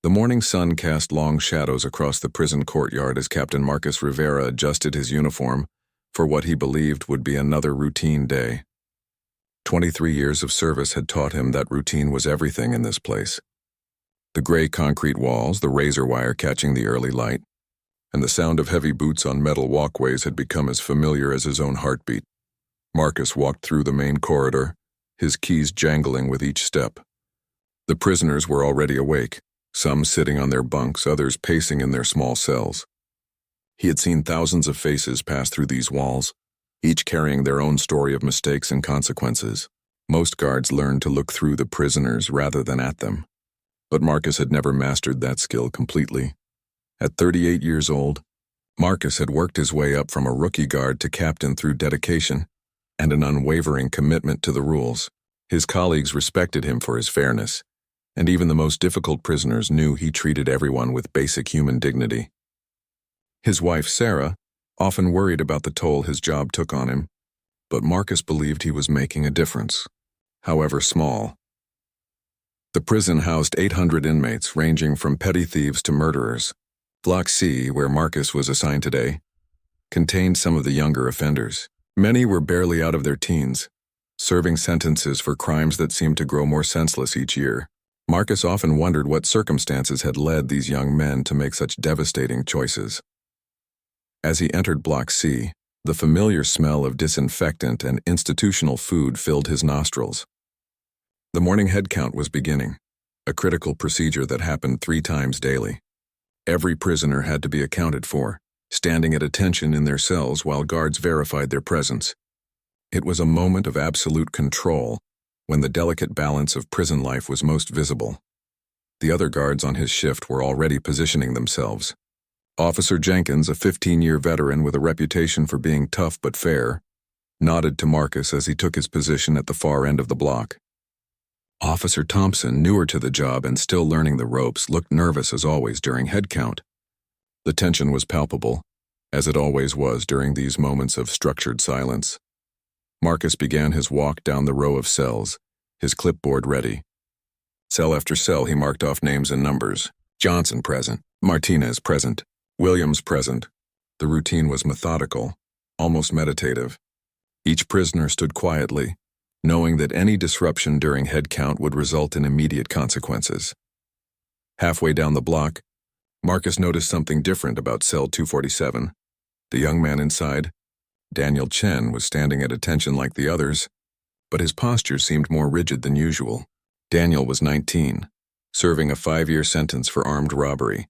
The morning sun cast long shadows across the prison courtyard as Captain Marcus Rivera adjusted his uniform for what he believed would be another routine day. 23 years of service had taught him that routine was everything in this place. The gray concrete walls, the razor wire catching the early light, and the sound of heavy boots on metal walkways had become as familiar as his own heartbeat. Marcus walked through the main corridor, his keys jangling with each step. The prisoners were already awake, some sitting on their bunks, others pacing in their small cells. He had seen thousands of faces pass through these walls, each carrying their own story of mistakes and consequences. Most guards learned to look through the prisoners rather than at them. But Marcus had never mastered that skill completely. At 38 years old, Marcus had worked his way up from a rookie guard to captain through dedication and an unwavering commitment to the rules. His colleagues respected him for his fairness, and even the most difficult prisoners knew he treated everyone with basic human dignity. His wife, Sarah, often worried about the toll his job took on him, but Marcus believed he was making a difference, however small. The prison housed 800 inmates, ranging from petty thieves to murderers. Block C, where Marcus was assigned today, contained some of the younger offenders. Many were barely out of their teens, serving sentences for crimes that seemed to grow more senseless each year. Marcus often wondered what circumstances had led these young men to make such devastating choices. As he entered Block C, the familiar smell of disinfectant and institutional food filled his nostrils. The morning head count was beginning, a critical procedure that happened 3 times daily. Every prisoner had to be accounted for, standing at attention in their cells while guards verified their presence. It was a moment of absolute control, when the delicate balance of prison life was most visible. The other guards on his shift were already positioning themselves. Officer Jenkins, a 15-year veteran with a reputation for being tough but fair, nodded to Marcus as he took his position at the far end of the block. Officer Thompson, newer to the job and still learning the ropes, looked nervous as always during head count. The tension was palpable, as it always was during these moments of structured silence. Marcus began his walk down the row of cells, his clipboard ready. Cell after cell he marked off names and numbers. Johnson present, Martinez present, Williams present. The routine was methodical, almost meditative. Each prisoner stood quietly, knowing that any disruption during head count would result in immediate consequences. Halfway down the block, Marcus noticed something different about cell 247. The young man inside, Daniel Chen, was standing at attention like the others, but his posture seemed more rigid than usual. Daniel was 19, serving a 5-year sentence for armed robbery.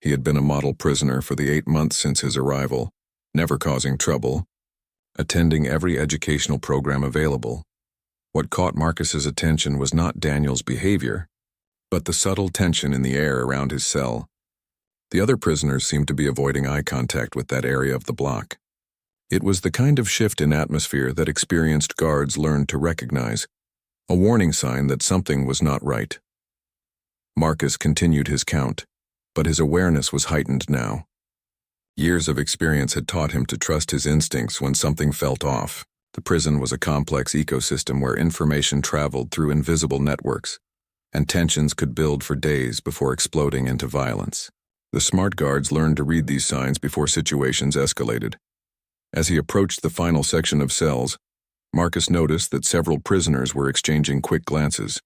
He had been a model prisoner for the 8 months since his arrival, never causing trouble, attending every educational program available. What caught Marcus's attention was not Daniel's behavior, but the subtle tension in the air around his cell. The other prisoners seemed to be avoiding eye contact with that area of the block. It was the kind of shift in atmosphere that experienced guards learned to recognize, a warning sign that something was not right. Marcus continued his count, but his awareness was heightened now. Years of experience had taught him to trust his instincts when something felt off. The prison was a complex ecosystem where information traveled through invisible networks, and tensions could build for days before exploding into violence. The smart guards learned to read these signs before situations escalated. As he approached the final section of cells, Marcus noticed that several prisoners were exchanging quick glances,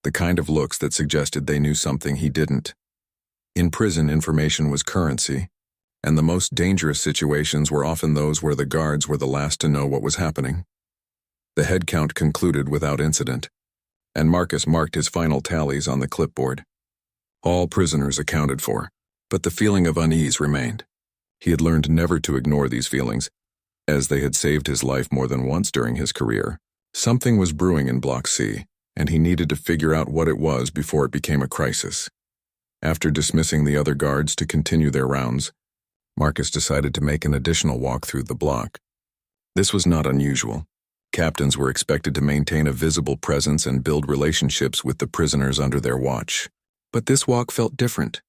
the kind of looks that suggested they knew something he didn't. In prison, information was currency, and the most dangerous situations were often those where the guards were the last to know what was happening. The head count concluded without incident, and Marcus marked his final tallies on the clipboard. All prisoners accounted for, but the feeling of unease remained. He had learned never to ignore these feelings, as they had saved his life more than once during his career. Something was brewing in Block C, and he needed to figure out what it was before it became a crisis. After dismissing the other guards to continue their rounds, Marcus decided to make an additional walk through the block. This was not unusual. Captains were expected to maintain a visible presence and build relationships with the prisoners under their watch. But this walk felt different.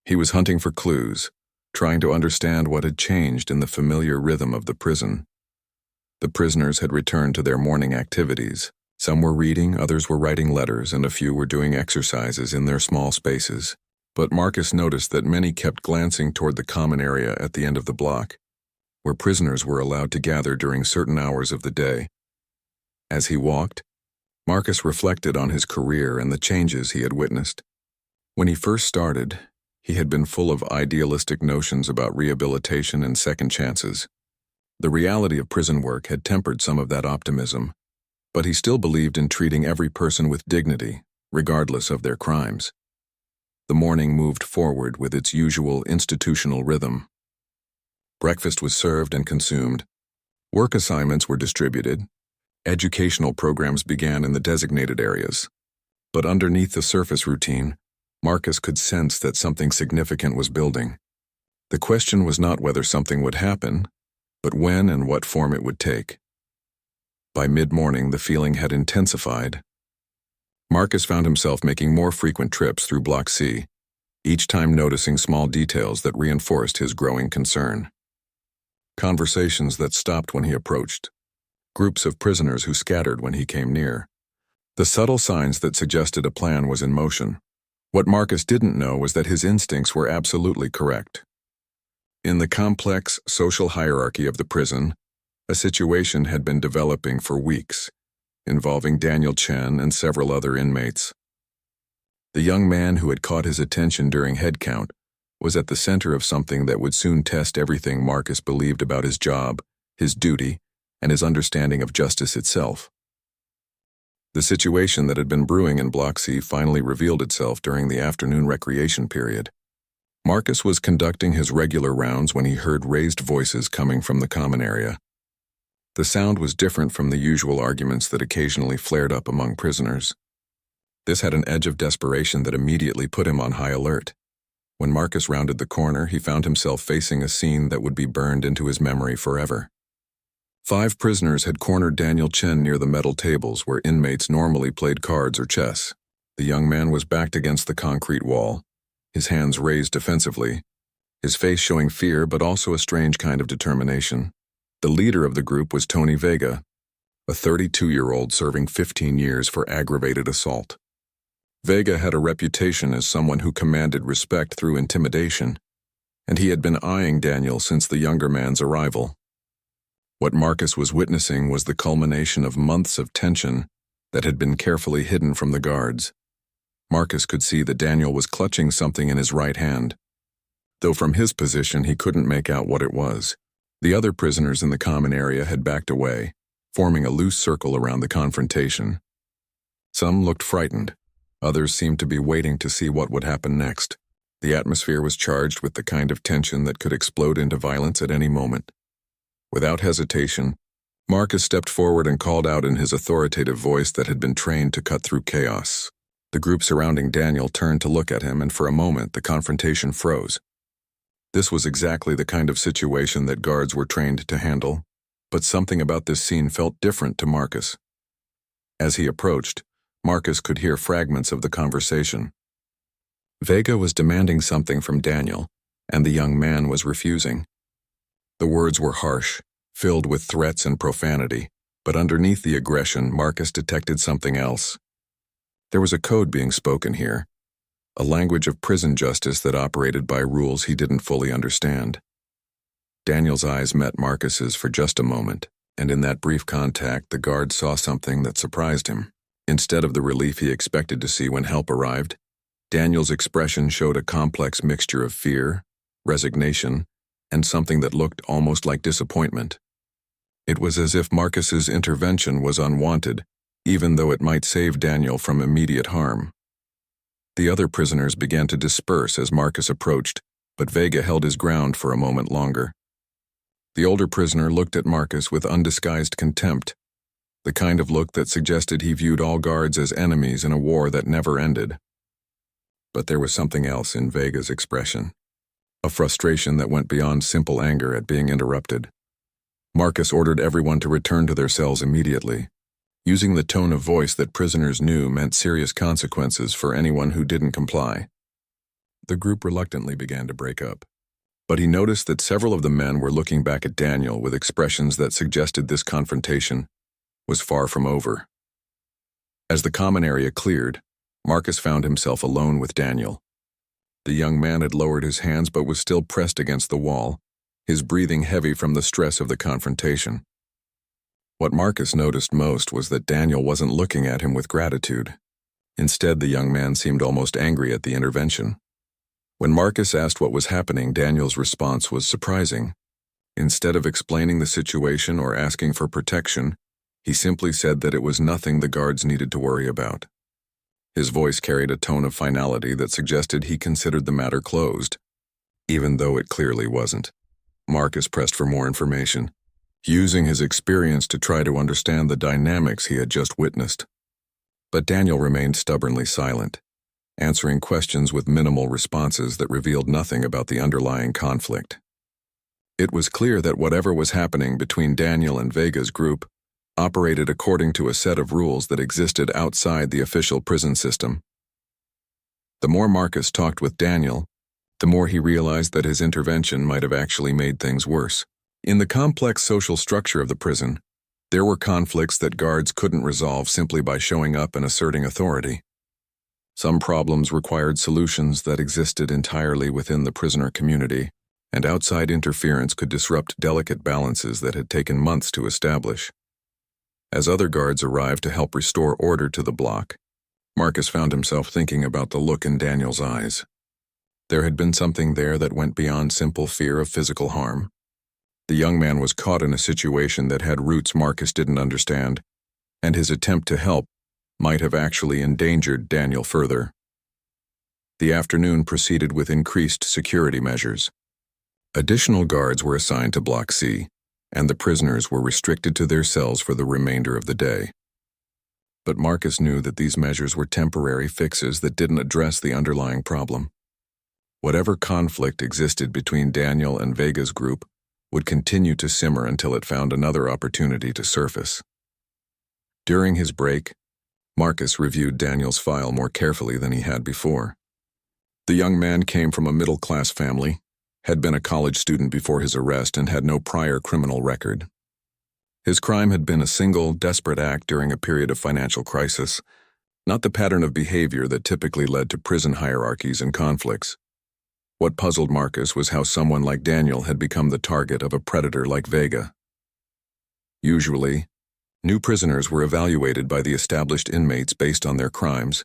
He was hunting for clues, trying to understand what had changed in the familiar rhythm of the prison. The prisoners had returned to their morning activities. Some were reading, others were writing letters, and a few were doing exercises in their small spaces. But Marcus noticed that many kept glancing toward the common area at the end of the block, where prisoners were allowed to gather during certain hours of the day. As he walked, Marcus reflected on his career and the changes he had witnessed. When he first started, he had been full of idealistic notions about rehabilitation and second chances. The reality of prison work had tempered some of that optimism, but he still believed in treating every person with dignity, regardless of their crimes. The morning moved forward with its usual institutional rhythm. Breakfast was served and consumed. Work assignments were distributed. Educational programs began in the designated areas. But underneath the surface routine, Marcus could sense that something significant was building. The question was not whether something would happen, but when and what form it would take. By mid-morning, the feeling had intensified. Marcus found himself making more frequent trips through Block C, each time noticing small details that reinforced his growing concern. Conversations that stopped when he approached. Groups of prisoners who scattered when he came near. The subtle signs that suggested a plan was in motion. What Marcus didn't know was that his instincts were absolutely correct. In the complex social hierarchy of the prison, a situation had been developing for weeks, involving Daniel Chen and several other inmates. The young man who had caught his attention during head count was at the center of something that would soon test everything Marcus believed about his job, his duty, and his understanding of justice itself. The situation that had been brewing in Block C finally revealed itself during the afternoon recreation period. Marcus was conducting his regular rounds when he heard raised voices coming from the common area. The sound was different from the usual arguments that occasionally flared up among prisoners. This had an edge of desperation that immediately put him on high alert. When Marcus rounded the corner, he found himself facing a scene that would be burned into his memory forever. 5 prisoners had cornered Daniel Chen near the metal tables where inmates normally played cards or chess. The young man was backed against the concrete wall, his hands raised defensively, his face showing fear but also a strange kind of determination. The leader of the group was Tony Vega, a 32-year-old serving 15 years for aggravated assault. Vega had a reputation as someone who commanded respect through intimidation, and he had been eyeing Daniel since the younger man's arrival. What Marcus was witnessing was the culmination of months of tension that had been carefully hidden from the guards. Marcus could see that Daniel was clutching something in his right hand, though from his position he couldn't make out what it was. The other prisoners in the common area had backed away, forming a loose circle around the confrontation. Some looked frightened. Others seemed to be waiting to see what would happen next. The atmosphere was charged with the kind of tension that could explode into violence at any moment. Without hesitation, Marcus stepped forward and called out in his authoritative voice that had been trained to cut through chaos. The group surrounding Daniel turned to look at him, and for a moment the confrontation froze. This was exactly the kind of situation that guards were trained to handle, but something about this scene felt different to Marcus. As he approached, Marcus could hear fragments of the conversation. Vega was demanding something from Daniel, and the young man was refusing. The words were harsh, filled with threats and profanity, but underneath the aggression, Marcus detected something else. There was a code being spoken here, a language of prison justice that operated by rules he didn't fully understand. Daniel's eyes met Marcus's for just a moment, and in that brief contact, the guard saw something that surprised him. Instead of the relief he expected to see when help arrived, Daniel's expression showed a complex mixture of fear, resignation, and something that looked almost like disappointment. It was as if Marcus's intervention was unwanted, even though it might save Daniel from immediate harm. The other prisoners began to disperse as Marcus approached, but Vega held his ground for a moment longer. The older prisoner looked at Marcus with undisguised contempt, the kind of look that suggested he viewed all guards as enemies in a war that never ended. But there was something else in Vega's expression, a frustration that went beyond simple anger at being interrupted. Marcus ordered everyone to return to their cells immediately, using the tone of voice that prisoners knew meant serious consequences for anyone who didn't comply. The group reluctantly began to break up, but he noticed that several of the men were looking back at Daniel with expressions that suggested this confrontation was far from over. As the common area cleared, Marcus found himself alone with Daniel. The young man had lowered his hands but was still pressed against the wall, his breathing heavy from the stress of the confrontation. What Marcus noticed most was that Daniel wasn't looking at him with gratitude. Instead, the young man seemed almost angry at the intervention. When Marcus asked what was happening, Daniel's response was surprising. Instead of explaining the situation or asking for protection, he simply said that it was nothing the guards needed to worry about. His voice carried a tone of finality that suggested he considered the matter closed, even though it clearly wasn't. Marcus pressed for more information, using his experience to try to understand the dynamics he had just witnessed. But Daniel remained stubbornly silent, answering questions with minimal responses that revealed nothing about the underlying conflict. It was clear that whatever was happening between Daniel and Vega's group operated according to a set of rules that existed outside the official prison system. The more Marcus talked with Daniel, the more he realized that his intervention might have actually made things worse. In the complex social structure of the prison, there were conflicts that guards couldn't resolve simply by showing up and asserting authority. Some problems required solutions that existed entirely within the prisoner community, and outside interference could disrupt delicate balances that had taken months to establish. As other guards arrived to help restore order to the block, Marcus found himself thinking about the look in Daniel's eyes. There had been something there that went beyond simple fear of physical harm. The young man was caught in a situation that had roots Marcus didn't understand, and his attempt to help might have actually endangered Daniel further. The afternoon proceeded with increased security measures. Additional guards were assigned to Block C, and the prisoners were restricted to their cells for the remainder of the day. But Marcus knew that these measures were temporary fixes that didn't address the underlying problem. Whatever conflict existed between Daniel and Vega's group would continue to simmer until it found another opportunity to surface. During his break, Marcus reviewed Daniel's file more carefully than he had before. The young man came from a middle-class family, had been a college student before his arrest, and had no prior criminal record. His crime had been a single, desperate act during a period of financial crisis, not the pattern of behavior that typically led to prison hierarchies and conflicts. What puzzled Marcus was how someone like Daniel had become the target of a predator like Vega. Usually, new prisoners were evaluated by the established inmates based on their crimes,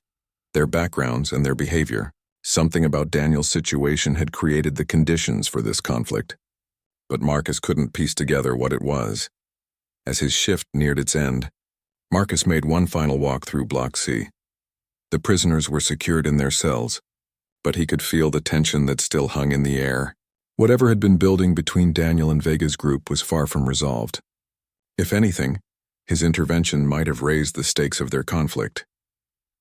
their backgrounds, and their behavior. Something about Daniel's situation had created the conditions for this conflict, but Marcus couldn't piece together what it was. As his shift neared its end, Marcus made one final walk through Block C. The prisoners were secured in their cells, but he could feel the tension that still hung in the air. Whatever had been building between Daniel and Vega's group was far from resolved. If anything, his intervention might have raised the stakes of their conflict.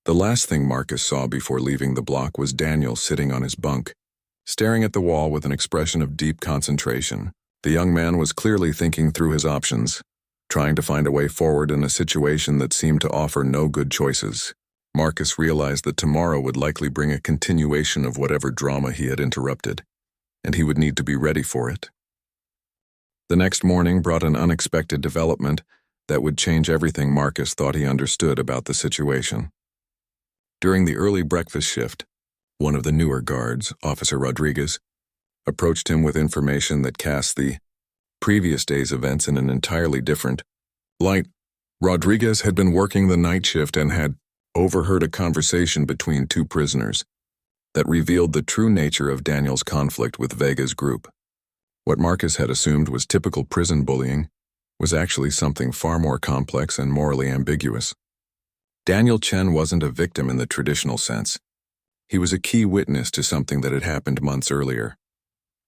The last thing Marcus saw before leaving the block was Daniel sitting on his bunk, staring at the wall with an expression of deep concentration. The young man was clearly thinking through his options, trying to find a way forward in a situation that seemed to offer no good choices. Marcus realized that tomorrow would likely bring a continuation of whatever drama he had interrupted, and he would need to be ready for it. The next morning brought an unexpected development that would change everything Marcus thought he understood about the situation. During the early breakfast shift, one of the newer guards, Officer Rodriguez, approached him with information that cast the previous day's events in an entirely different light. Rodriguez had been working the night shift and had overheard a conversation between two prisoners that revealed the true nature of Daniel's conflict with Vega's group. What Marcus had assumed was typical prison bullying was actually something far more complex and morally ambiguous. Daniel Chen wasn't a victim in the traditional sense. He was a key witness to something that had happened months earlier.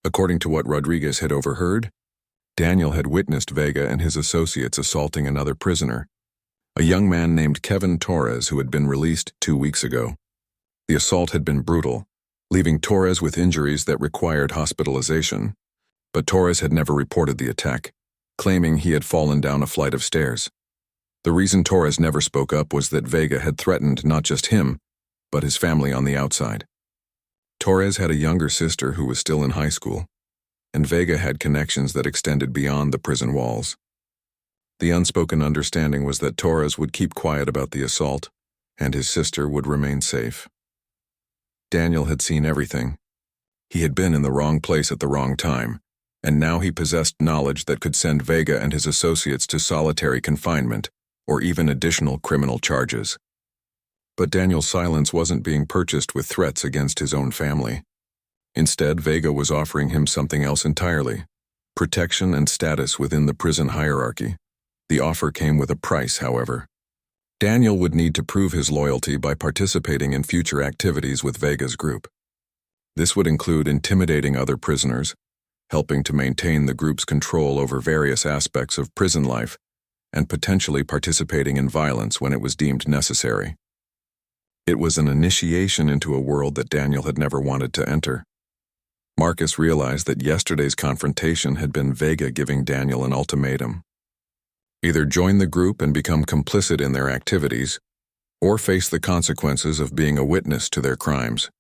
According to what Rodriguez had overheard, Daniel had witnessed Vega and his associates assaulting another prisoner, a young man named Kevin Torres who had been released 2 weeks ago. The assault had been brutal, leaving Torres with injuries that required hospitalization, but Torres had never reported the attack, claiming he had fallen down a flight of stairs. The reason Torres never spoke up was that Vega had threatened not just him, but his family on the outside. Torres had a younger sister who was still in high school, and Vega had connections that extended beyond the prison walls. The unspoken understanding was that Torres would keep quiet about the assault, and his sister would remain safe. Daniel had seen everything, He had been in the wrong place at the wrong time, and now he possessed knowledge that could send Vega and his associates to solitary confinement, or even additional criminal charges. But Daniel's silence wasn't being purchased with threats against his own family. Instead, Vega was offering him something else entirely: protection and status within the prison hierarchy. The offer came with a price, however. Daniel would need to prove his loyalty by participating in future activities with Vega's group. This would include intimidating other prisoners, helping to maintain the group's control over various aspects of prison life, and potentially participating in violence when it was deemed necessary. It was an initiation into a world that Daniel had never wanted to enter. Marcus realized that yesterday's confrontation had been Vega giving Daniel an ultimatum. Either join the group and become complicit in their activities, or face the consequences of being a witness to their crimes.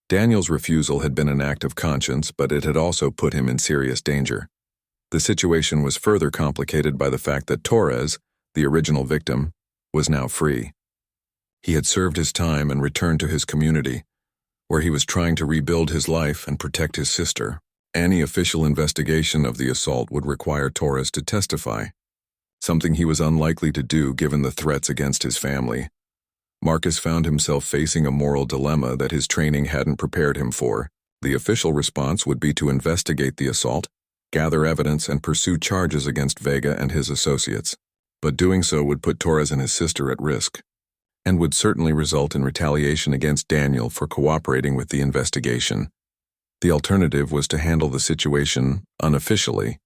Daniel's refusal had been an act of conscience, but it had also put him in serious danger. The situation was further complicated by the fact that Torres, the original victim, was now free. He had served his time and returned to his community, where he was trying to rebuild his life and protect his sister. Any official investigation of the assault would require Torres to testify, something he was unlikely to do given the threats against his family. Marcus found himself facing a moral dilemma that his training hadn't prepared him for. The official response would be to investigate the assault, gather evidence, and pursue charges against Vega and his associates. But doing so would put Torres and his sister at risk, and would certainly result in retaliation against Daniel for cooperating with the investigation. The alternative was to handle the situation unofficially,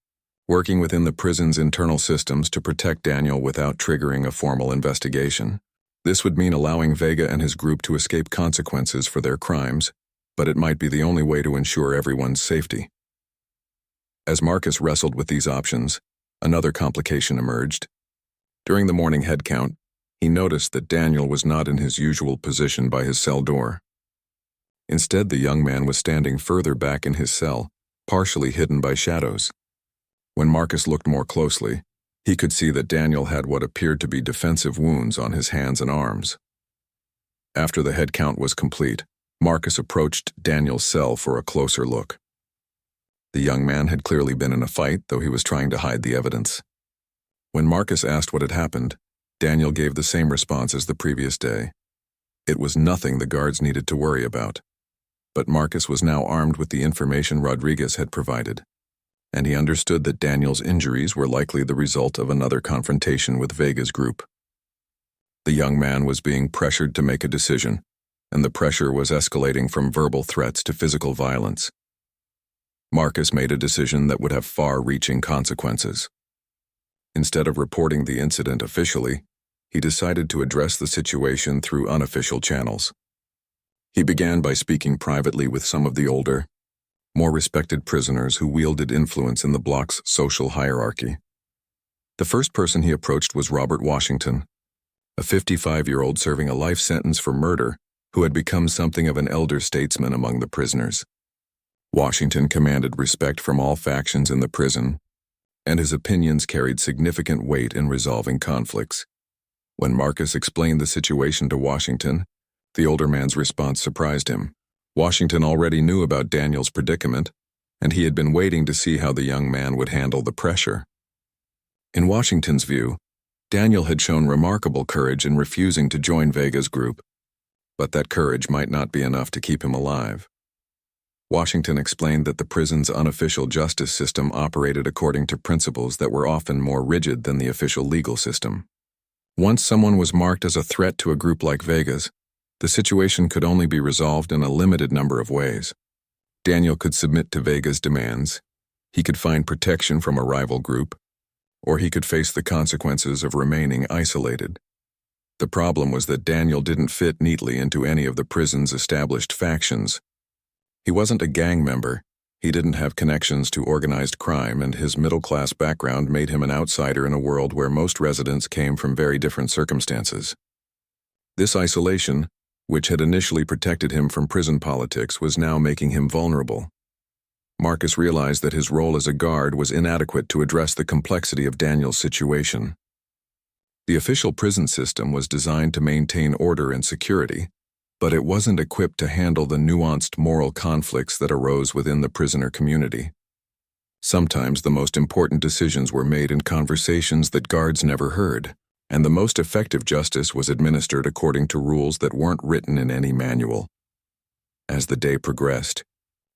working within the prison's internal systems to protect Daniel without triggering a formal investigation. This would mean allowing Vega and his group to escape consequences for their crimes, but it might be the only way to ensure everyone's safety. As Marcus wrestled with these options, another complication emerged. During the morning head count, he noticed that Daniel was not in his usual position by his cell door. Instead, the young man was standing further back in his cell, partially hidden by shadows. When Marcus looked more closely, he could see that Daniel had what appeared to be defensive wounds on his hands and arms. After the head count was complete, Marcus approached Daniel's cell for a closer look. The young man had clearly been in a fight, though he was trying to hide the evidence. When Marcus asked what had happened, Daniel gave the same response as the previous day. It was nothing the guards needed to worry about. But Marcus was now armed with the information Rodriguez had provided, and he understood that Daniel's injuries were likely the result of another confrontation with Vega's group. The young man was being pressured to make a decision, and the pressure was escalating from verbal threats to physical violence. Marcus made a decision that would have far-reaching consequences. Instead of reporting the incident officially, he decided to address the situation through unofficial channels. He began by speaking privately with some of the older, more respected prisoners who wielded influence in the block's social hierarchy. The first person he approached was Robert Washington, a 55-year-old serving a life sentence for murder who had become something of an elder statesman among the prisoners. Washington commanded respect from all factions in the prison, and his opinions carried significant weight in resolving conflicts. When Marcus explained the situation to Washington, the older man's response surprised him. Washington already knew about Daniel's predicament, and he had been waiting to see how the young man would handle the pressure. In Washington's view, Daniel had shown remarkable courage in refusing to join Vega's group, but that courage might not be enough to keep him alive. Washington explained that the prison's unofficial justice system operated according to principles that were often more rigid than the official legal system. Once someone was marked as a threat to a group like Vega's, the situation could only be resolved in a limited number of ways. Daniel could submit to Vega's demands, he could find protection from a rival group, or he could face the consequences of remaining isolated. The problem was that Daniel didn't fit neatly into any of the prison's established factions. He wasn't a gang member, he didn't have connections to organized crime, and his middle-class background made him an outsider in a world where most residents came from very different circumstances. This isolation, which had initially protected him from prison politics, was now making him vulnerable. Marcus realized that his role as a guard was inadequate to address the complexity of Daniel's situation. The official prison system was designed to maintain order and security, but it wasn't equipped to handle the nuanced moral conflicts that arose within the prisoner community. Sometimes the most important decisions were made in conversations that guards never heard, and the most effective justice was administered according to rules that weren't written in any manual. As the day progressed,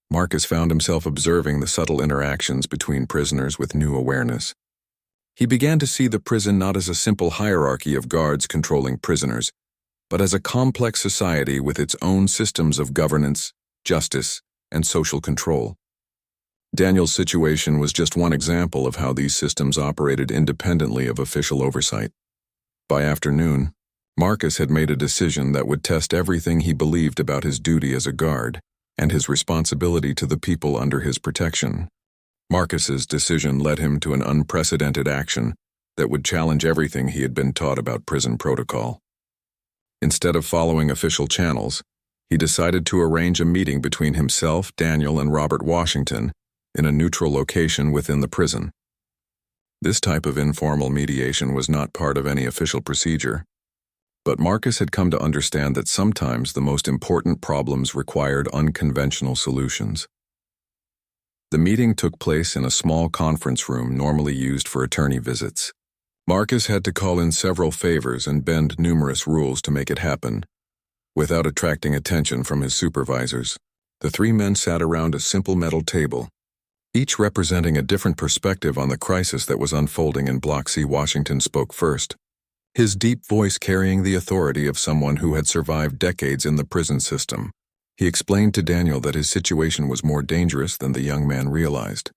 Marcus found himself observing the subtle interactions between prisoners with new awareness. He began to see the prison not as a simple hierarchy of guards controlling prisoners, but as a complex society with its own systems of governance, justice, and social control. Daniel's situation was just one example of how these systems operated independently of official oversight. By afternoon, Marcus had made a decision that would test everything he believed about his duty as a guard and his responsibility to the people under his protection. Marcus's decision led him to an unprecedented action that would challenge everything he had been taught about prison protocol. Instead of following official channels, he decided to arrange a meeting between himself, Daniel, and Robert Washington in a neutral location within the prison. This type of informal mediation was not part of any official procedure, but Marcus had come to understand that sometimes the most important problems required unconventional solutions. The meeting took place in a small conference room normally used for attorney visits. Marcus had to call in several favors and bend numerous rules to make it happen. Without attracting attention from his supervisors, the three men sat around a simple metal table, each representing a different perspective on the crisis that was unfolding in Block C. Washington spoke first, his deep voice carrying the authority of someone who had survived decades in the prison system. He explained to Daniel that his situation was more dangerous than the young man realized.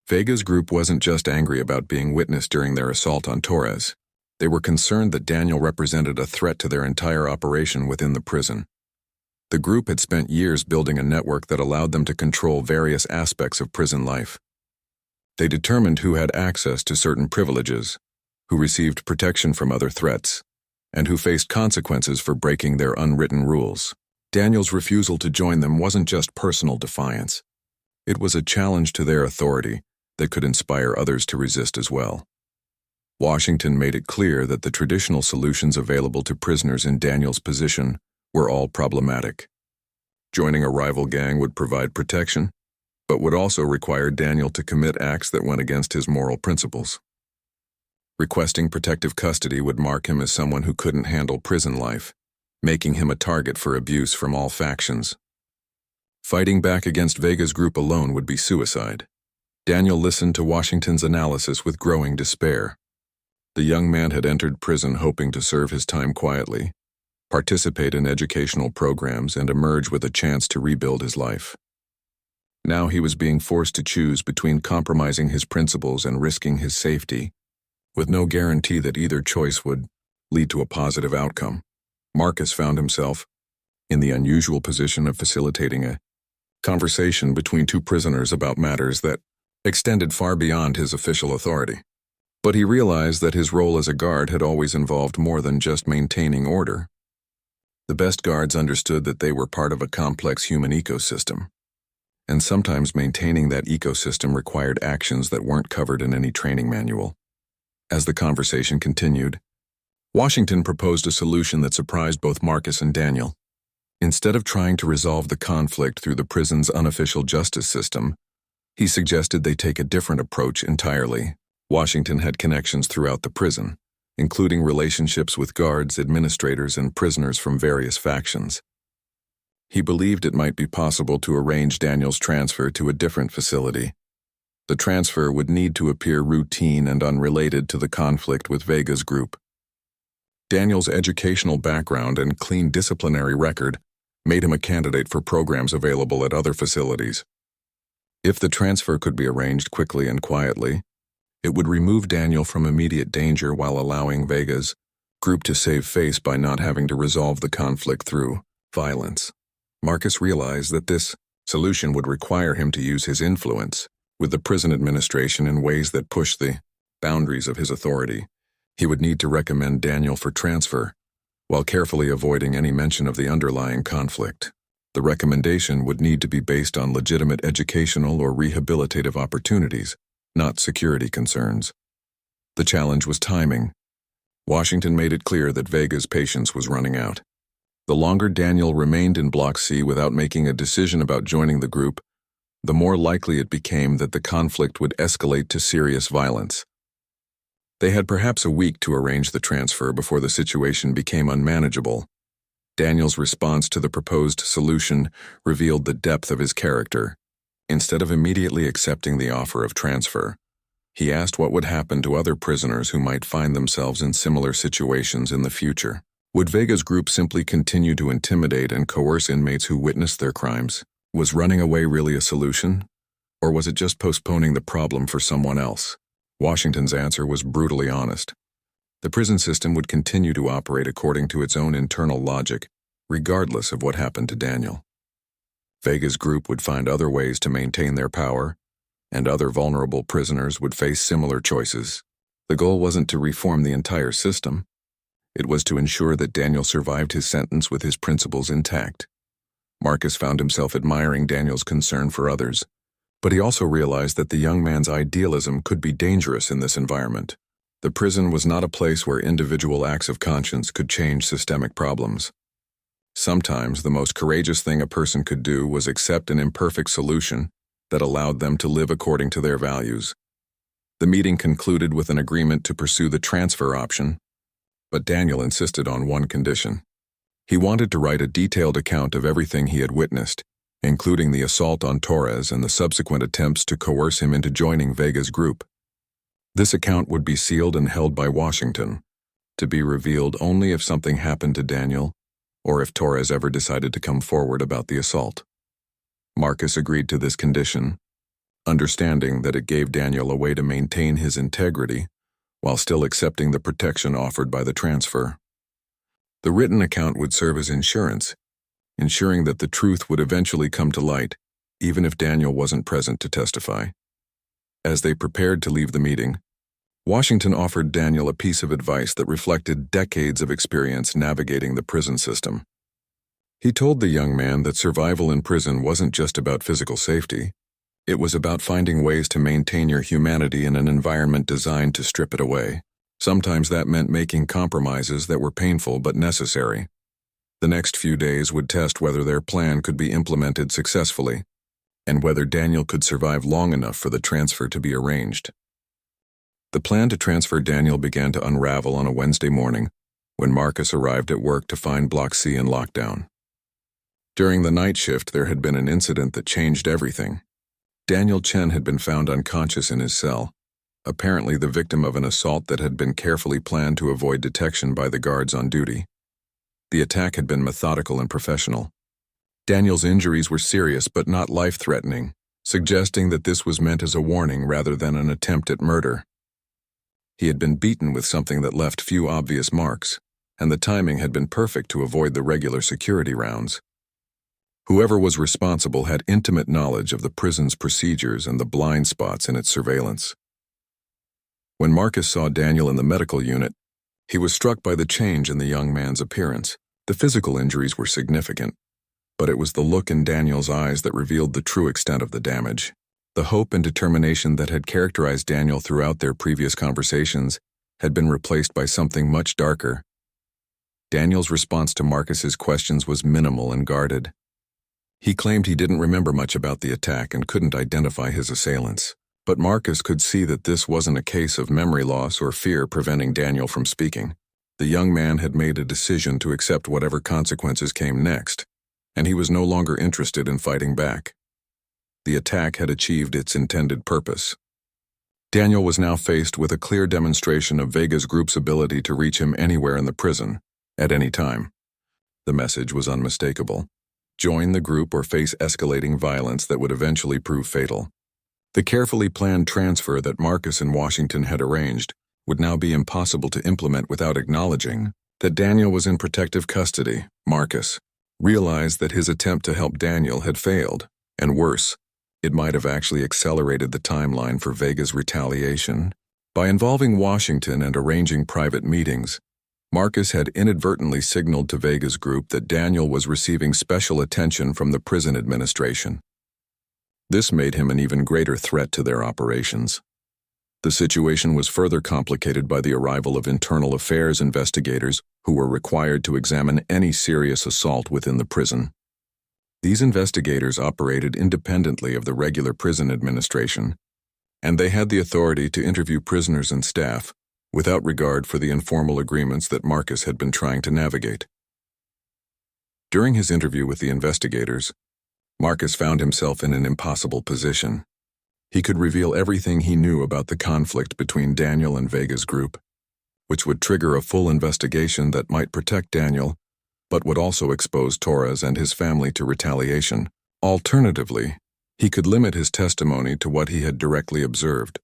Vega's group wasn't just angry about being witnessed during their assault on Torres. They were concerned that Daniel represented a threat to their entire operation within the prison. The group had spent years building a network that allowed them to control various aspects of prison life. They determined who had access to certain privileges, who received protection from other threats, and who faced consequences for breaking their unwritten rules. Daniel's refusal to join them wasn't just personal defiance. It was a challenge to their authority that could inspire others to resist as well. Washington made it clear that the traditional solutions available to prisoners in Daniel's position were all problematic. Joining a rival gang would provide protection, but would also require Daniel to commit acts that went against his moral principles. Requesting protective custody would mark him as someone who couldn't handle prison life, making him a target for abuse from all factions. Fighting back against Vega's group alone would be suicide. Daniel listened to Washington's analysis with growing despair. The young man had entered prison hoping to serve his time quietly, participate in educational programs, and emerge with a chance to rebuild his life. Now he was being forced to choose between compromising his principles and risking his safety, with no guarantee that either choice would lead to a positive outcome. Marcus found himself in the unusual position of facilitating a conversation between two prisoners about matters that extended far beyond his official authority. But he realized that his role as a guard had always involved more than just maintaining order. The best guards understood that they were part of a complex human ecosystem, and sometimes maintaining that ecosystem required actions that weren't covered in any training manual. As the conversation continued, Washington proposed a solution that surprised both Marcus and Daniel. Instead of trying to resolve the conflict through the prison's unofficial justice system, he suggested they take a different approach entirely. Washington had connections throughout the prison, including relationships with guards, administrators, and prisoners from various factions. He believed it might be possible to arrange Daniel's transfer to a different facility. The transfer would need to appear routine and unrelated to the conflict with Vega's group. Daniel's educational background and clean disciplinary record made him a candidate for programs available at other facilities. If the transfer could be arranged quickly and quietly, it would remove Daniel from immediate danger while allowing Vega's group to save face by not having to resolve the conflict through violence. Marcus realized that this solution would require him to use his influence with the prison administration in ways that pushed the boundaries of his authority. He would need to recommend Daniel for transfer, while carefully avoiding any mention of the underlying conflict. The recommendation would need to be based on legitimate educational or rehabilitative opportunities, not security concerns. The challenge was timing. Washington made it clear that Vega's patience was running out. The longer Daniel remained in Block C without making a decision about joining the group, the more likely it became that the conflict would escalate to serious violence. They had perhaps a week to arrange the transfer before the situation became unmanageable. Daniel's response to the proposed solution revealed the depth of his character. Instead of immediately accepting the offer of transfer, he asked what would happen to other prisoners who might find themselves in similar situations in the future. Would Vega's group simply continue to intimidate and coerce inmates who witnessed their crimes? Was running away really a solution? Or was it just postponing the problem for someone else? Washington's answer was brutally honest. The prison system would continue to operate according to its own internal logic, regardless of what happened to Daniel. Vega's group would find other ways to maintain their power, and other vulnerable prisoners would face similar choices. The goal wasn't to reform the entire system. It was to ensure that Daniel survived his sentence with his principles intact. Marcus found himself admiring Daniel's concern for others, but he also realized that the young man's idealism could be dangerous in this environment. The prison was not a place where individual acts of conscience could change systemic problems. Sometimes the most courageous thing a person could do was accept an imperfect solution that allowed them to live according to their values. The meeting concluded with an agreement to pursue the transfer option, but Daniel insisted on one condition. He wanted to write a detailed account of everything he had witnessed, including the assault on Torres and the subsequent attempts to coerce him into joining Vega's group. This account would be sealed and held by Washington, to be revealed only if something happened to Daniel or if Torres ever decided to come forward about the assault. Marcus agreed to this condition, understanding that it gave Daniel a way to maintain his integrity while still accepting the protection offered by the transfer. The written account would serve as insurance, ensuring that the truth would eventually come to light, even if Daniel wasn't present to testify. As they prepared to leave the meeting, Washington offered Daniel a piece of advice that reflected decades of experience navigating the prison system. He told the young man that survival in prison wasn't just about physical safety. It was about finding ways to maintain your humanity in an environment designed to strip it away. Sometimes that meant making compromises that were painful but necessary. The next few days would test whether their plan could be implemented successfully, and whether Daniel could survive long enough for the transfer to be arranged. The plan to transfer Daniel began to unravel on a Wednesday morning when Marcus arrived at work to find Block C in lockdown. During the night shift, there had been an incident that changed everything. Daniel Chen had been found unconscious in his cell, apparently the victim of an assault that had been carefully planned to avoid detection by the guards on duty. The attack had been methodical and professional. Daniel's injuries were serious but not life-threatening, suggesting that this was meant as a warning rather than an attempt at murder. He had been beaten with something that left few obvious marks, and the timing had been perfect to avoid the regular security rounds. Whoever was responsible had intimate knowledge of the prison's procedures and the blind spots in its surveillance. When Marcus saw Daniel in the medical unit, he was struck by the change in the young man's appearance. The physical injuries were significant, but it was the look in Daniel's eyes that revealed the true extent of the damage. The hope and determination that had characterized Daniel throughout their previous conversations had been replaced by something much darker. Daniel's response to Marcus's questions was minimal and guarded. He claimed he didn't remember much about the attack and couldn't identify his assailants. But Marcus could see that this wasn't a case of memory loss or fear preventing Daniel from speaking. The young man had made a decision to accept whatever consequences came next, and he was no longer interested in fighting back. The attack had achieved its intended purpose. Daniel was now faced with a clear demonstration of Vega's group's ability to reach him anywhere in the prison, at any time. The message was unmistakable. Join the group or face escalating violence that would eventually prove fatal. The carefully planned transfer that Marcus and Washington had arranged would now be impossible to implement without acknowledging that Daniel was in protective custody. Marcus realized that his attempt to help Daniel had failed, and worse, it might have actually accelerated the timeline for Vega's retaliation. By involving Washington and arranging private meetings, Marcus had inadvertently signaled to Vega's group that Daniel was receiving special attention from the prison administration. This made him an even greater threat to their operations. The situation was further complicated by the arrival of internal affairs investigators who were required to examine any serious assault within the prison. These investigators operated independently of the regular prison administration, and they had the authority to interview prisoners and staff without regard for the informal agreements that Marcus had been trying to navigate. During his interview with the investigators, Marcus found himself in an impossible position. He could reveal everything he knew about the conflict between Daniel and Vega's group, which would trigger a full investigation that might protect Daniel, but would also expose Torres and his family to retaliation. Alternatively, he could limit his testimony to what he had directly observed,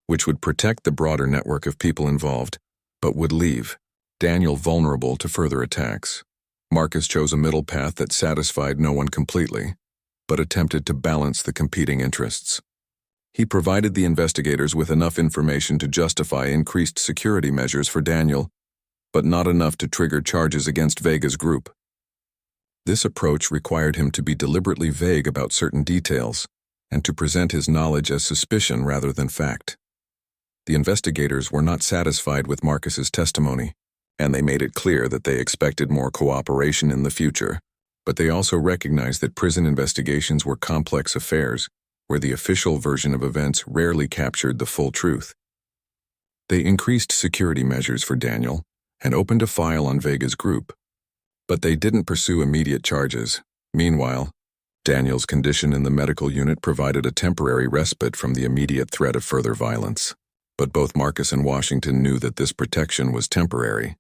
which would protect the broader network of people involved, but would leave Daniel vulnerable to further attacks. Marcus chose a middle path that satisfied no one completely, but attempted to balance the competing interests. He provided the investigators with enough information to justify increased security measures for Daniel, but not enough to trigger charges against Vega's group. This approach required him to be deliberately vague about certain details and to present his knowledge as suspicion rather than fact. The investigators were not satisfied with Marcus's testimony, and they made it clear that they expected more cooperation in the future, but they also recognized that prison investigations were complex affairs where the official version of events rarely captured the full truth. They increased security measures for Daniel and opened a file on Vega's group, but they didn't pursue immediate charges. Meanwhile, Daniel's condition in the medical unit provided a temporary respite from the immediate threat of further violence, but both Marcus and Washington knew that this protection was temporary.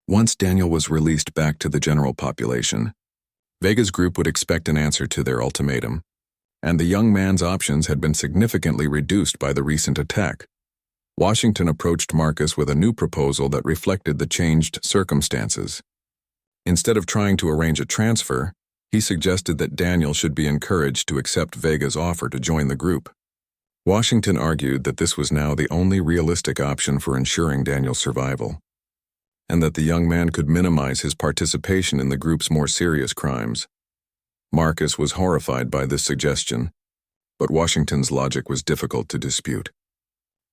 Once Daniel was released back to the general population, Vega's group would expect an answer to their ultimatum, and the young man's options had been significantly reduced by the recent attack. Washington approached Marcus with a new proposal that reflected the changed circumstances. Instead of trying to arrange a transfer, he suggested that Daniel should be encouraged to accept Vega's offer to join the group. Washington argued that this was now the only realistic option for ensuring Daniel's survival, and that the young man could minimize his participation in the group's more serious crimes. Marcus was horrified by this suggestion, but Washington's logic was difficult to dispute.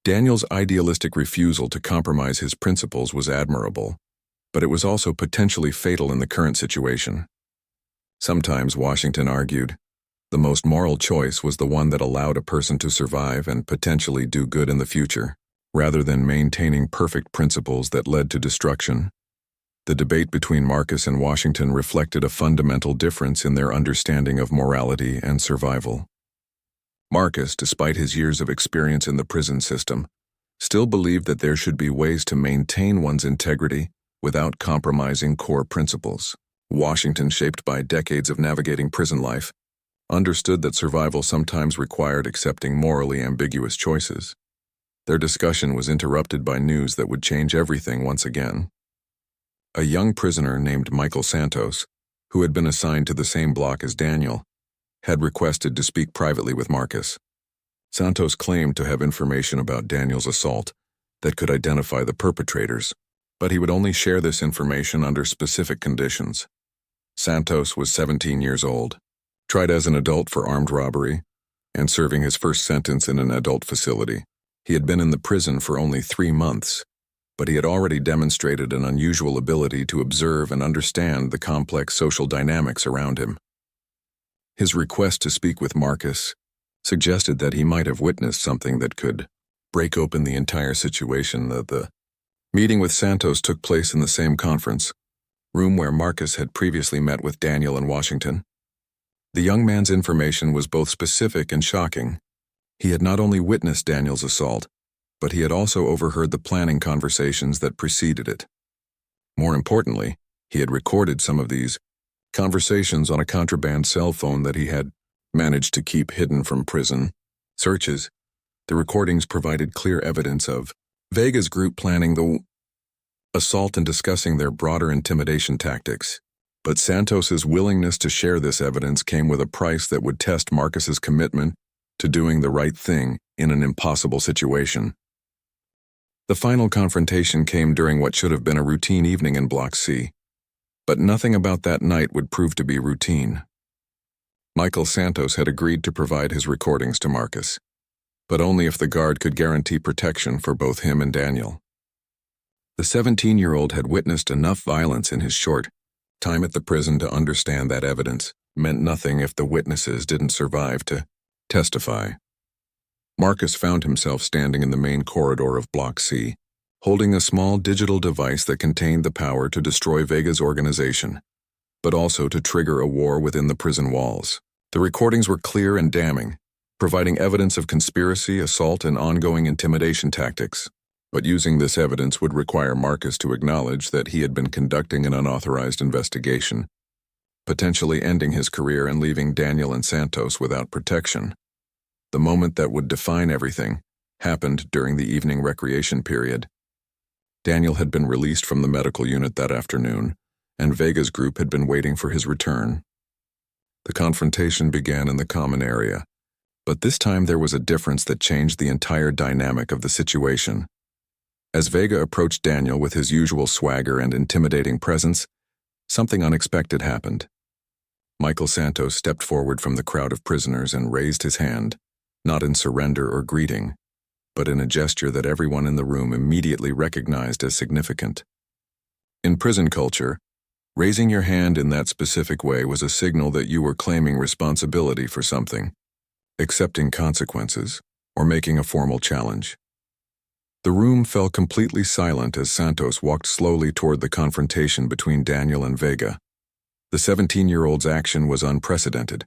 Daniel's idealistic refusal to compromise his principles was admirable, but it was also potentially fatal in the current situation. Sometimes, Washington argued, the most moral choice was the one that allowed a person to survive and potentially do good in the future, rather than maintaining perfect principles that led to destruction. The debate between Marcus and Washington reflected a fundamental difference in their understanding of morality and survival. Marcus, despite his years of experience in the prison system, still believed that there should be ways to maintain one's integrity without compromising core principles. Washington, shaped by decades of navigating prison life, understood that survival sometimes required accepting morally ambiguous choices. Their discussion was interrupted by news that would change everything once again. A young prisoner named Michael Santos, who had been assigned to the same block as Daniel, had requested to speak privately with Marcus. Santos claimed to have information about Daniel's assault that could identify the perpetrators, but he would only share this information under specific conditions. Santos was 17 years old, tried as an adult for armed robbery, and serving his first sentence in an adult facility. He had been in the prison for only 3 months, but he had already demonstrated an unusual ability to observe and understand the complex social dynamics around him. His request to speak with Marcus suggested that he might have witnessed something that could break open the entire situation. The meeting with Santos took place in the same conference room where Marcus had previously met with Daniel and Washington. The young man's information was both specific and shocking. He had not only witnessed Daniel's assault, but he had also overheard the planning conversations that preceded it. More importantly, he had recorded some of these conversations on a contraband cell phone that he had managed to keep hidden from prison searches. The recordings provided clear evidence of Vega's group planning the assault and discussing their broader intimidation tactics. But Santos's willingness to share this evidence came with a price that would test Marcus's commitment to doing the right thing in an impossible situation. The final confrontation came during what should have been a routine evening in Block C, but nothing about that night would prove to be routine. Michael Santos had agreed to provide his recordings to Marcus. but only if the guard could guarantee protection for both him and Daniel. The 17-year-old had witnessed enough violence in his short time at the prison to understand that evidence meant nothing if the witnesses didn't survive to testify. Marcus found himself standing in the main corridor of Block C, holding a small digital device that contained the power to destroy Vega's organization, but also to trigger a war within the prison walls. The recordings were clear and damning, providing evidence of conspiracy, assault, and ongoing intimidation tactics. But using this evidence would require Marcus to acknowledge that he had been conducting an unauthorized investigation, potentially ending his career and leaving Daniel and Santos without protection. The moment that would define everything happened during the evening recreation period. Daniel had been released from the medical unit that afternoon, and Vega's group had been waiting for his return. The confrontation began in the common area, but this time there was a difference that changed the entire dynamic of the situation. As Vega approached Daniel with his usual swagger and intimidating presence, something unexpected happened. Michael Santos stepped forward from the crowd of prisoners and raised his hand, not in surrender or greeting, but in a gesture that everyone in the room immediately recognized as significant. In prison culture, raising your hand in that specific way was a signal that you were claiming responsibility for something, accepting consequences, or making a formal challenge. The room fell completely silent as Santos walked slowly toward the confrontation between Daniel and Vega. The 17-year-old's action was unprecedented.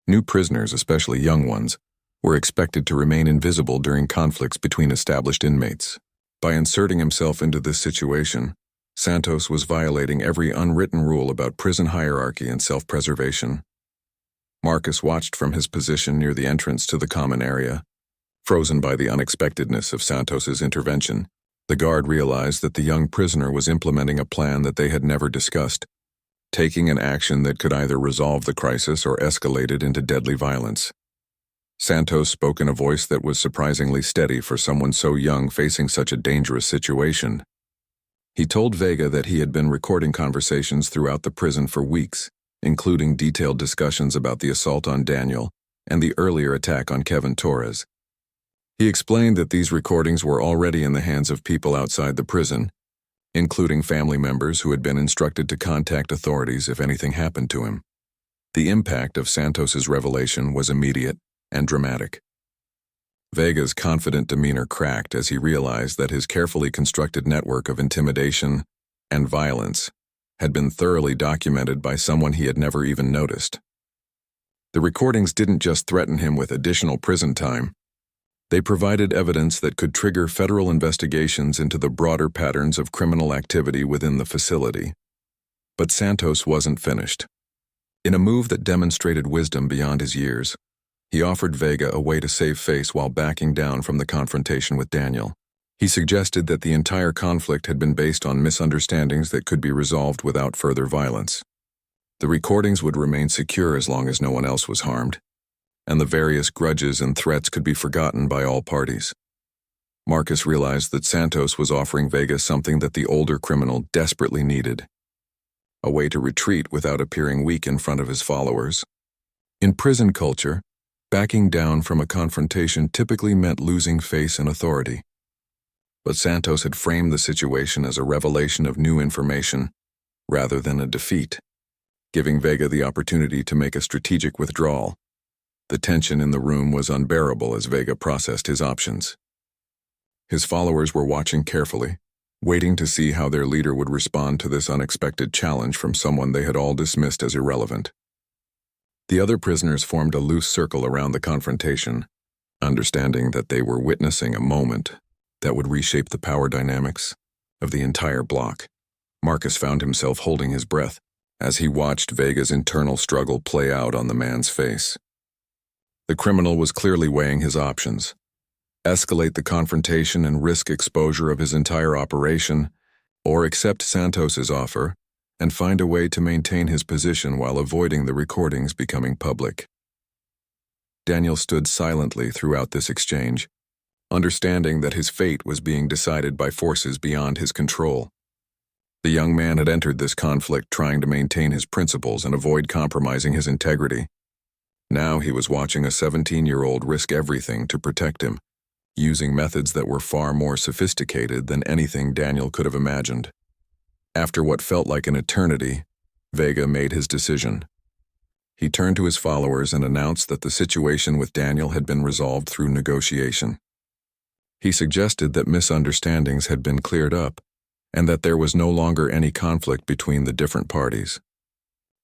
New prisoners, especially young ones, were expected to remain invisible during conflicts between established inmates. By inserting himself into this situation, Santos was violating every unwritten rule about prison hierarchy and self-preservation. Marcus watched from his position near the entrance to the common area. Frozen by the unexpectedness of Santos's intervention, the guard realized that the young prisoner was implementing a plan that they had never discussed, taking an action that could either resolve the crisis or escalate it into deadly violence. Santos spoke in a voice that was surprisingly steady for someone so young facing such a dangerous situation. He told Vega that he had been recording conversations throughout the prison for weeks, including detailed discussions about the assault on Daniel and the earlier attack on Kevin Torres. He explained that these recordings were already in the hands of people outside the prison, including family members who had been instructed to contact authorities if anything happened to him. The impact of Santos's revelation was immediate and dramatic. Vega's confident demeanor cracked as he realized that his carefully constructed network of intimidation and violence had been thoroughly documented by someone he had never even noticed. The recordings didn't just threaten him with additional prison time. They provided evidence that could trigger federal investigations into the broader patterns of criminal activity within the facility. But Santos wasn't finished. In a move that demonstrated wisdom beyond his years, he offered Vega a way to save face while backing down from the confrontation with Daniel. He suggested that the entire conflict had been based on misunderstandings that could be resolved without further violence. The recordings would remain secure as long as no one else was harmed, and the various grudges and threats could be forgotten by all parties. Marcus realized that Santos was offering Vega something that the older criminal desperately needed: a way to retreat without appearing weak in front of his followers. In prison culture, backing down from a confrontation typically meant losing face and authority. But Santos had framed the situation as a revelation of new information, rather than a defeat, giving Vega the opportunity to make a strategic withdrawal. The tension in the room was unbearable as Vega processed his options. His followers were watching carefully, waiting to see how their leader would respond to this unexpected challenge from someone they had all dismissed as irrelevant. The other prisoners formed a loose circle around the confrontation, understanding that they were witnessing a moment that would reshape the power dynamics of the entire block. Marcus found himself holding his breath as he watched Vega's internal struggle play out on the man's face. The criminal was clearly weighing his options: escalate the confrontation and risk exposure of his entire operation, or accept Santos's offer and find a way to maintain his position while avoiding the recordings becoming public. Daniel stood silently throughout this exchange, understanding that his fate was being decided by forces beyond his control. The young man had entered this conflict trying to maintain his principles and avoid compromising his integrity. Now he was watching a 17-year-old risk everything to protect him, using methods that were far more sophisticated than anything Daniel could have imagined. After what felt like an eternity, Vega made his decision. He turned to his followers and announced that the situation with Daniel had been resolved through negotiation. He suggested that misunderstandings had been cleared up and that there was no longer any conflict between the different parties.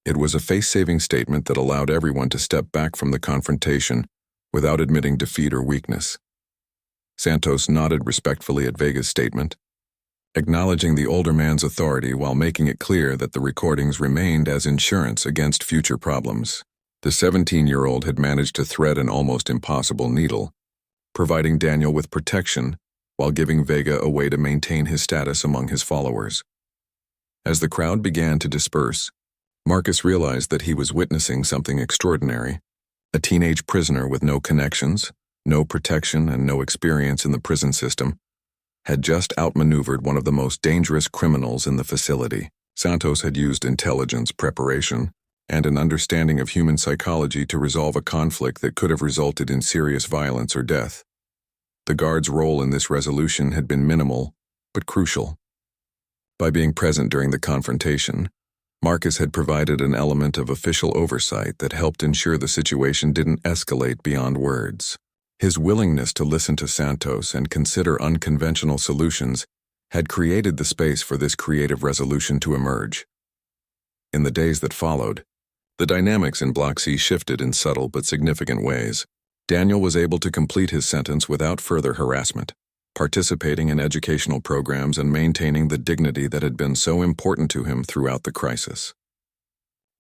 It was a face-saving statement that allowed everyone to step back from the confrontation without admitting defeat or weakness. Santos nodded respectfully at Vega's statement, acknowledging the older man's authority while making it clear that the recordings remained as insurance against future problems. The 17-year-old had managed to thread an almost impossible needle, providing Daniel with protection while giving Vega a way to maintain his status among his followers. As the crowd began to disperse, Marcus realized that he was witnessing something extraordinary. A teenage prisoner with no connections, no protection, and no experience in the prison system had just outmaneuvered one of the most dangerous criminals in the facility. Santos had used intelligence, preparation, and an understanding of human psychology to resolve a conflict that could have resulted in serious violence or death. The guard's role in this resolution had been minimal, but crucial. By being present during the confrontation, Marcus had provided an element of official oversight that helped ensure the situation didn't escalate beyond words. His willingness to listen to Santos and consider unconventional solutions had created the space for this creative resolution to emerge. In the days that followed, the dynamics in Block C shifted in subtle but significant ways. Daniel was able to complete his sentence without further harassment, participating in educational programs and maintaining the dignity that had been so important to him throughout the crisis.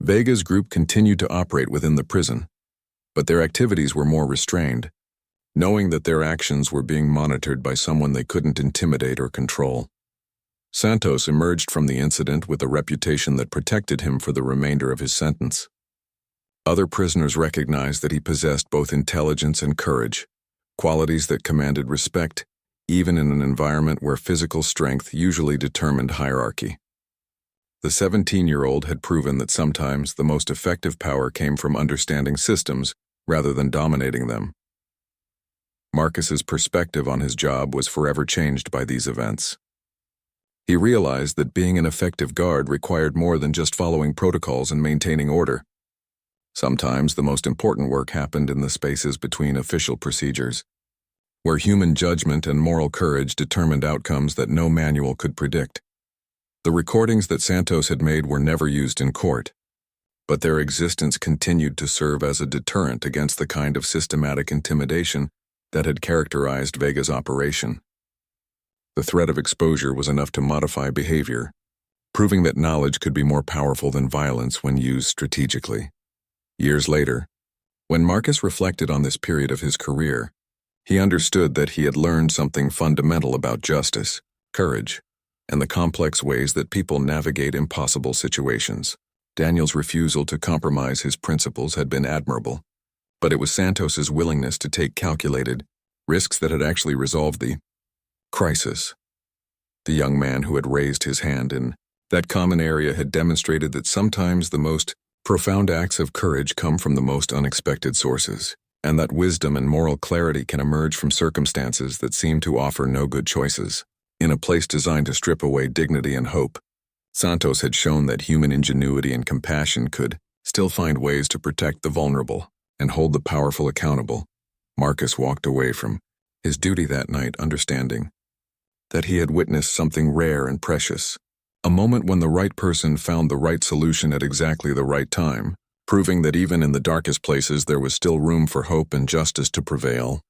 Vega's group continued to operate within the prison, but their activities were more restrained, knowing that their actions were being monitored by someone they couldn't intimidate or control. Santos emerged from the incident with a reputation that protected him for the remainder of his sentence. Other prisoners recognized that he possessed both intelligence and courage, qualities that commanded respect, even in an environment where physical strength usually determined hierarchy. The 17-year-old had proven that sometimes the most effective power came from understanding systems rather than dominating them. Marcus's perspective on his job was forever changed by these events. He realized that being an effective guard required more than just following protocols and maintaining order. Sometimes the most important work happened in the spaces between official procedures, where human judgment and moral courage determined outcomes that no manual could predict. The recordings that Santos had made were never used in court, but their existence continued to serve as a deterrent against the kind of systematic intimidation that had characterized Vega's operation. The threat of exposure was enough to modify behavior, proving that knowledge could be more powerful than violence when used strategically. Years later, when Marcus reflected on this period of his career, he understood that he had learned something fundamental about justice, courage, and the complex ways that people navigate impossible situations. Daniel's refusal to compromise his principles had been admirable, but it was Santos's willingness to take calculated risks that had actually resolved the crisis. The young man who had raised his hand in that common area had demonstrated that sometimes the most profound acts of courage come from the most unexpected sources, and that wisdom and moral clarity can emerge from circumstances that seem to offer no good choices. In a place designed to strip away dignity and hope, Santos had shown that human ingenuity and compassion could still find ways to protect the vulnerable and hold the powerful accountable. Marcus walked away from his duty that night understanding that he had witnessed something rare and precious, a moment when the right person found the right solution at exactly the right time, proving that even in the darkest places there was still room for hope and justice to prevail.